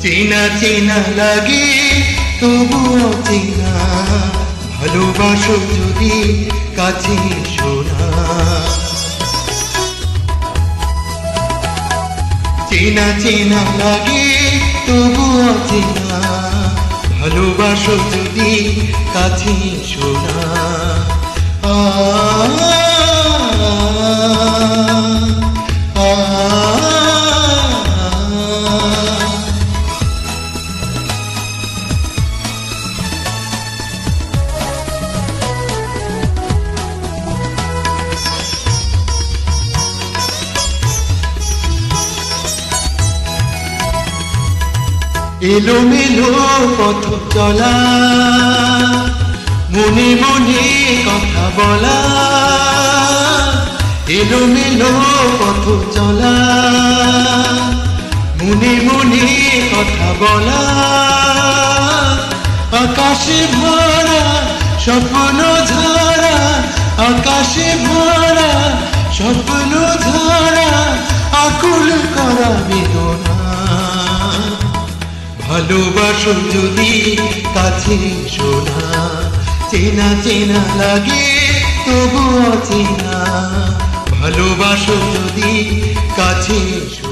চেনা চেনা লাগে তবু অচেনা, ভালোবাসো যদি কাছে এসো না। চেনা চেনা লাগে তবু অচেনা, ভালোবাসো যদি কাছে এসো না। এলোমেলো পথ চলা, মনে মনে কথা বলা, এলোমেলো পথ চলা, মনে মনে কথা বলা, আকাশে ভরা স্বপ্ন ঝরা, আকাশে ভরা স্বপ্ন ঝরা, আকুল করা বেদনা। ভালোবাসো যদি কাছে এসো না, চেনা চেনা লাগে তবু অচেনা, ভালোবাসো যদি কাছে এসো।